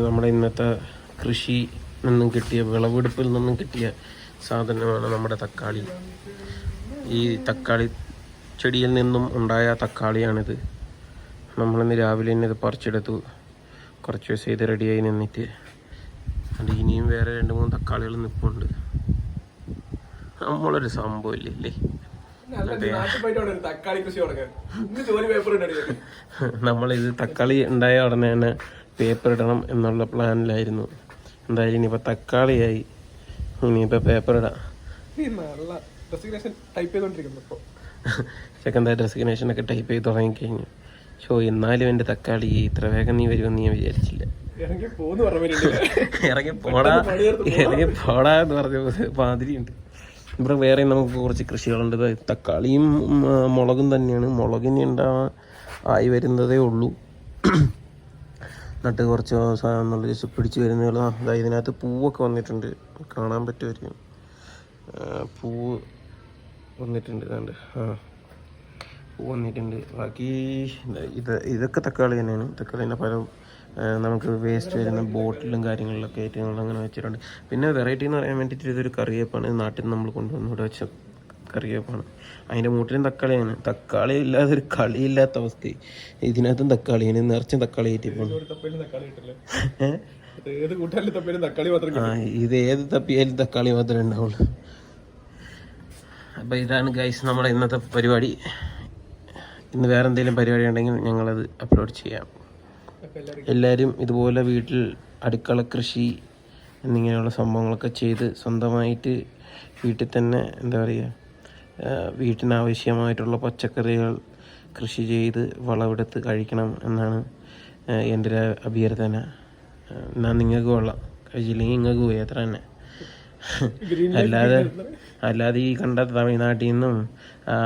നമ്മുടെ ഇന്നത്തെ കൃഷി നിന്നും കിട്ടിയ വിളവെടുപ്പിൽ നിന്നും കിട്ടിയ സാധനമാണ് നമ്മുടെ തക്കാളി. ഈ തക്കാളി ചെടിയിൽ നിന്നും ഉണ്ടായ തക്കാളിയാണിത്. നമ്മളിന്ന് രാവിലെ തന്നെ ഇത് പറിച്ചെടുത്തു. കുറച്ച് ദിവസം ഇത് റെഡിയായി നിന്നിട്ട് അത് ഇനിയും വേറെ 2-3 തക്കാളികൾ നിൽപ്പുണ്ട്. നമ്മളൊരു സംഭവം ഇല്ലേ. നമ്മളിത് തക്കാളി ഉണ്ടായ ഉടനെ തന്നെ പേപ്പർ ഇടണം എന്നുള്ള പ്ലാനിലായിരുന്നു. എന്തായാലും ഇനിയിപ്പോൾ തക്കാളിയായി, ഇനിയിപ്പോൾ പേപ്പർ ഇടാം. സെക്കൻഡായിട്ട് റെസിഗ്നേഷനൊക്കെ ടൈപ്പ് ചെയ്ത് തുടങ്ങിക്കഴിഞ്ഞു. എന്നാലും എൻ്റെ തക്കാളി ഇത്ര വേഗം നീ വരുമെന്ന് ഞാൻ വിചാരിച്ചില്ല. ഇറങ്ങി പോടാ എന്ന് പറഞ്ഞ മാതിരിയുണ്ട്. ഇവിടെ വേറെ നമുക്ക് കുറച്ച് കൃഷികളുണ്ട്. തക്കാളിയും മുളകും തന്നെയാണ്. മുളകിന് ആയി വരുന്നതേ ഉള്ളൂ. നട്ട് കുറച്ച് നല്ല ദിവസം പിടിച്ച് വരുന്നതുള്ള ഇതിനകത്ത് പൂവൊക്കെ വന്നിട്ടുണ്ട്. കാണാൻ പറ്റുമായിരിക്കും. പൂവ് വന്നിട്ടുണ്ട്. കണ്ട് പൂ വന്നിട്ടുണ്ട്. ബാക്കി ഇതൊക്കെ തക്കാളി തന്നെയാണ്. തക്കാളിൻ്റെ പല നമുക്ക് വേസ്റ്റ് വരുന്ന ബോട്ടിലും കാര്യങ്ങളിലൊക്കെ ആയിട്ട് അങ്ങനെ വെച്ചിട്ടുണ്ട്. പിന്നെ വെറൈറ്റി എന്ന് പറയാൻ വേണ്ടിയിട്ട് ഇതൊരു കറിവേപ്പാണ്. നാട്ടിൽ നിന്ന് നമ്മൾ കൊണ്ടുവന്ന് ഇവിടെ വെച്ച കറിവേപ്പാണ്. അതിൻ്റെ മൂട്ടിലും തക്കാളിയാണ്. തക്കാളി ഇല്ലാതെ ഒരു കളിയില്ലാത്ത അവസ്ഥ. ഇതിനകത്തും തക്കാളിയാണ്. നിറച്ചും തക്കാളി ആയിട്ട് ഇത് ഏത് തപ്പിയാലും തക്കാളി മാത്രമേ ഉണ്ടാവുള്ളൂ. അപ്പം ഇതാണ് ഗൈസ് നമ്മുടെ ഇന്നത്തെ പരിപാടി. ഇന്ന് വേറെ എന്തെങ്കിലും പരിപാടി ഉണ്ടെങ്കിൽ ഞങ്ങളത് അപ്ലോഡ് ചെയ്യാം. എല്ലാവരും ഇതുപോലെ വീട്ടിൽ അടുക്കള കൃഷി എന്നിങ്ങനെയുള്ള സംഭവങ്ങളൊക്കെ ചെയ്ത് സ്വന്തമായിട്ട് വീട്ടിൽ തന്നെ എന്താ പറയുക, വീട്ടിനാവശ്യമായിട്ടുള്ള പച്ചക്കറികൾ കൃഷി ചെയ്ത് വിളവെടുത്ത് കഴിക്കണം എന്നാണ് എൻ്റെ ഒരു അഭ്യർത്ഥന. എന്നാൽ നിങ്ങൾക്ക് കൊള്ളാം, കഴിച്ചില്ലെങ്കിൽ നിങ്ങൾക്ക് പോയി അത്ര തന്നെ. അല്ലാതെ ഈ കണ്ട തമിഴ്നാട്ടിൽ നിന്നും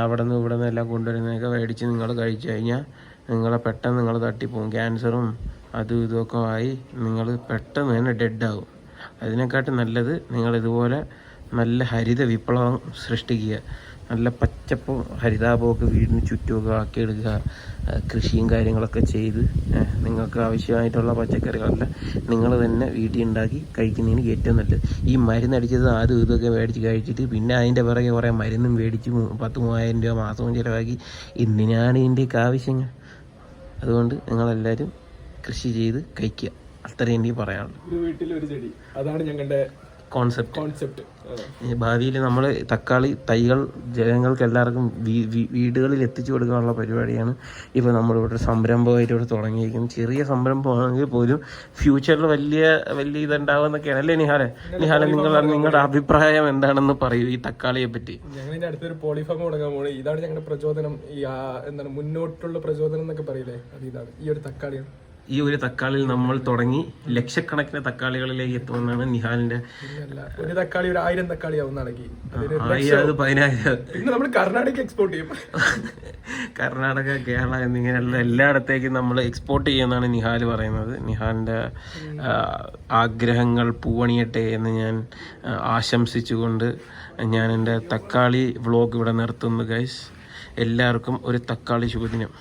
അവിടെ നിന്ന് ഇവിടെ നിന്ന് എല്ലാം കൊണ്ടുവരുന്നതൊക്കെ മേടിച്ച് നിങ്ങൾ കഴിച്ചു കഴിഞ്ഞാൽ പെട്ടെന്ന് നിങ്ങൾ തട്ടിപ്പോവും. ക്യാൻസറും അതും ഇതുമൊക്കെ ആയി നിങ്ങൾ പെട്ടെന്ന് തന്നെ ഡെഡാകും. അതിനെക്കാട്ടും നല്ലത് നിങ്ങളിതുപോലെ നല്ല ഹരിത വിപ്ലവം സൃഷ്ടിക്കുക. നല്ല പച്ചപ്പും ഹരിതാപമൊക്കെ വീടിന് ചുറ്റുമൊക്കെ ആക്കിയെടുക്കുക. കൃഷിയും കാര്യങ്ങളൊക്കെ ചെയ്ത് നിങ്ങൾക്ക് ആവശ്യമായിട്ടുള്ള പച്ചക്കറികളെല്ലാം നിങ്ങൾ തന്നെ വീട്ടിൽ ഉണ്ടാക്കി കഴിക്കുന്നതിന് ഏറ്റവും നല്ലത്. ഈ മരുന്നടിച്ചത് അതും ഇതൊക്കെ മേടിച്ച് കഴിച്ചിട്ട് പിന്നെ അതിൻ്റെ പിറകെ കുറേ മരുന്നും മേടിച്ച് 10,000-3,000 രൂപ മാസവും ചിലവാക്കി എന്തിനാണ് ഇതിൻ്റെയൊക്കെ ആവശ്യങ്ങൾ? അതുകൊണ്ട് നിങ്ങളെല്ലാവരും കൃഷി ചെയ്ത് കഴിക്കുക. അത്രയും എനിക്ക് പറയാനുള്ളൂ. വീട്ടിലൊരു ചെടി, അതാണ് ഞങ്ങളുടെ കോൺസെപ്റ്റ്. ഭാവിയിൽ നമ്മൾ തക്കാളി തൈകൾ ജനങ്ങൾക്ക് എല്ലാവർക്കും വീടുകളിൽ എത്തിച്ചു കൊടുക്കാനുള്ള പരിപാടിയാണ് ഇപ്പോൾ നമ്മളിവിടെ സംരംഭമായിട്ട് ഇവിടെ തുടങ്ങിയിരിക്കുന്നത്. ചെറിയ സംരംഭമാണെങ്കിൽ പോലും ഫ്യൂച്ചറിൽ വലിയ ഇതുണ്ടാവുമെന്നൊക്കെയാണ് അല്ലേ നിഹാലെ? നിങ്ങളുടെ അഭിപ്രായം എന്താണെന്ന് പറയൂ ഈ തക്കാളിയെ പറ്റി. ഞങ്ങൾ അടുത്തൊരു പോളിഫാം തുടങ്ങാൻ പോകണം. ഇതാണ് ഞങ്ങളുടെ പ്രചോദനം. എന്താണ് മുന്നോട്ടുള്ള പ്രചോദനം എന്നൊക്കെ പറയില്ലേ, അത് ഇതാണ്. ഈ ഒരു തക്കാളിയാണ്. ഈ ഒരു തക്കാളിയിൽ നമ്മൾ തുടങ്ങി ലക്ഷക്കണക്കിന് തക്കാളികളിലേക്ക് എത്തുമെന്നാണ് നിഹാലിന്റെ. ഒരു തക്കാളി 1000 തക്കാളി ആവുന്നാണെങ്കിൽ 10,000 പിന്നെ നമ്മൾ കർണാടക എക്സ്പോർട്ട് ചെയ്യും. കർണാടക, കേരള എന്നിങ്ങനെയുള്ള എല്ലായിടത്തേക്കും നമ്മൾ എക്സ്പോർട്ട് ചെയ്യുമെന്നാണ് നിഹാൽ പറയുന്നത്. നിഹാലിന്റെ ആഗ്രഹങ്ങൾ പൂവണിയട്ടെ എന്ന് ഞാൻ ആശംസിച്ചുകൊണ്ട് ഞാൻ എൻ്റെ തക്കാളി വ്ളോഗ് ഇവിടെ നിർത്തുന്നു ഗൈസ്. എല്ലാവർക്കും ഒരു തക്കാളി ശുഭദിനം.